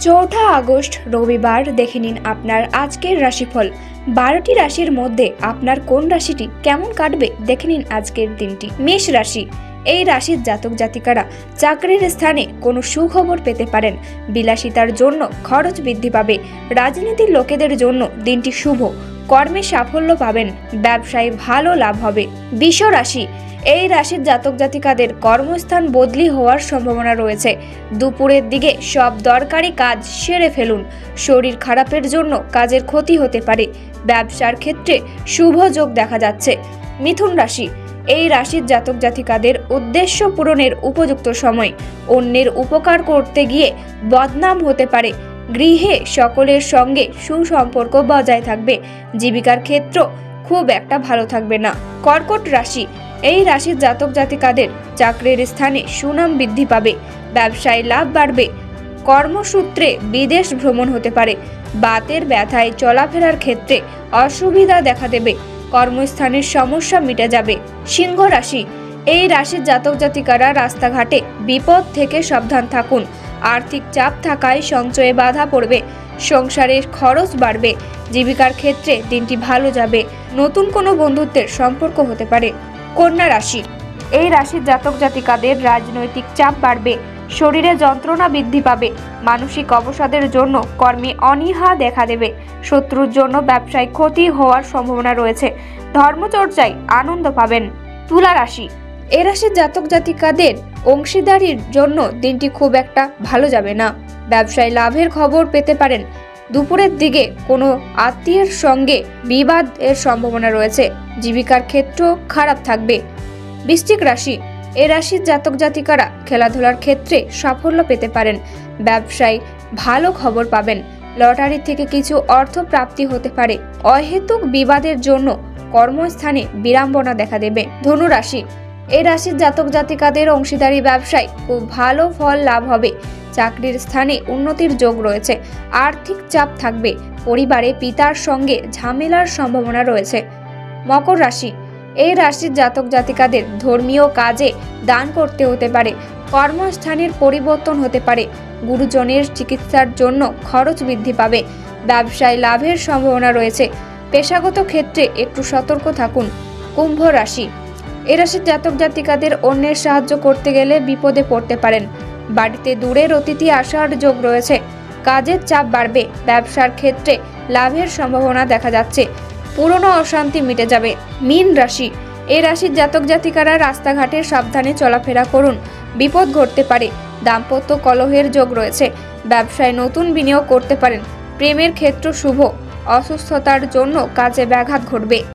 চৌঠা আগস্ট রবিবার দেখে নিন আপনার আজকের রাশিফল। 12টি রাশির মধ্যে আপনার কোন রাশিটি কেমন কাটবে দেখে নিন আজকের দিনটি। মেষ রাশি, এই রাশির জাতক জাতিকারা চাকরির স্থানে কোনো সুখবর পেতে পারেন। বিলাসিতার জন্য খরচ বৃদ্ধি পাবে। রাজনীতির লোকেদের জন্য দিনটি শুভ, কর্মে সাফল্য পাবেন, ব্যবসায় ভালো লাভ হবে। বৃষ রাশি, এই রাশির জাতক জাতিকাদের কর্মস্থান বদলি হওয়ার সম্ভাবনা রয়েছে। দুপুরের দিকে সব দরকারি কাজ সেরে ফেলুন। শরীর খারাপের জন্য কাজের ক্ষতি হতে পারে। ব্যবসার ক্ষেত্রে শুভ যোগ দেখা যাচ্ছে। মিথুন রাশি, এই রাশির জাতক জাতিকাদের উদ্দেশ্য পূরণের উপযুক্ত সময়। অন্যের উপকার করতে গিয়ে বদনাম হতে পারে। গৃহে সকলের সঙ্গে সুসম্পর্ক বজায় থাকবে। জীবিকার ক্ষেত্র খুব একটা ভালো থাকবে না। কর্কট রাশি, এই রাশির জাতক জাতিকাদের চাকরির স্থানে সুনাম বৃদ্ধি পাবে। ব্যবসায় লাভ বাড়বে। কর্মসূত্রে বিদেশ ভ্রমণ হতে পারে। বাতের ব্যথায় চলাফেরার ক্ষেত্রে অসুবিধা দেখা দেবে। কর্মস্থানের সমস্যা মিটে যাবে। সিংহ রাশি, এই রাশির জাতক জাতিকারা রাস্তাঘাটে বিপদ থেকে সাবধান থাকুন। আর্থিক চাপ থাকায় সঞ্চয়ে বাধা পড়বে। সংসারের খরচ বাড়বে। জীবিকার ক্ষেত্রে দিনটি ভালো যাবে। নতুন কোনো বন্ধুত্বের সম্পর্ক হতে পারে। কন্যা রাশি, এই রাশির জাতক জাতিকাদের রাজনৈতিক চাপ বাড়বে। শরীরে যন্ত্রণা বৃদ্ধি পাবে। মানসিক অবসাদের জন্য কর্মে অনীহা দেখা দেবে। শত্রুর জন্য ব্যবসায় ক্ষতি হওয়ার সম্ভাবনা রয়েছে। ধর্মচর্চায় আনন্দ পাবেন। তুলা রাশি, এ রাশির জাতক জাতিকাদের অংশীদারির জন্য দিনটি খুব একটা ভালো যাবে না। ব্যবসায় লাভের খবর পেতে পারেন। দুপুরের দিকে কোনো আত্মীয়ের সঙ্গে বিবাদের সম্ভাবনা রয়েছে। জীবিকার ক্ষেত্র খারাপ থাকবে। বৃশ্চিক রাশি, এ রাশির জাতক জাতিকারা খেলাধুলার ক্ষেত্রে সাফল্য পেতে পারেন। ব্যবসায় ভালো খবর পাবেন। লটারি থেকে কিছু অর্থ প্রাপ্তি হতে পারে। অহেতুক বিবাদের জন্য কর্মস্থানে বিড়ম্বনা দেখা দেবে। ধনু রাশি, এই রাশির জাতক জাতিকাদের অংশীদারি ব্যবসায় খুব ভালো ফল লাভ হবে। চাকরির স্থানে উন্নতির যোগ রয়েছে। আর্থিক চাপ থাকবে। পরিবারে পিতার সঙ্গে ঝামেলার সম্ভাবনা রয়েছে। মকর রাশি, এই রাশির জাতক জাতিকাদের ধর্মীয় কাজে দান করতে হতে পারে। কর্মস্থানের পরিবর্তন হতে পারে। গুরুজনের চিকিৎসার জন্য খরচ বৃদ্ধি পাবে। ব্যবসায় লাভের সম্ভাবনা রয়েছে। পেশাগত ক্ষেত্রে একটু সতর্ক থাকুন। কুম্ভ রাশি, এ রাশির জাতক জাতিকাদের অন্যের সাহায্য করতে গেলে বিপদে পড়তে পারেন। বাড়িতে দূরের অতিথি আসার যোগ রয়েছে। কাজের চাপ বাড়বে। ব্যবসার ক্ষেত্রে লাভের সম্ভাবনা দেখা যাচ্ছে। পুরনো অশান্তি মিটে যাবে। মীন রাশি, এই রাশির জাতক জাতিকারা রাস্তাঘাটে সাবধানে চলাফেরা করুন। বিপদ ঘটতে পারে। দাম্পত্য কলহের যোগ রয়েছে। ব্যবসায় নতুন বিনিয়োগ করতে পারেন। প্রেমের ক্ষেত্র শুভ। অসুস্থতার জন্য কাজে ব্যাঘাত ঘটবে।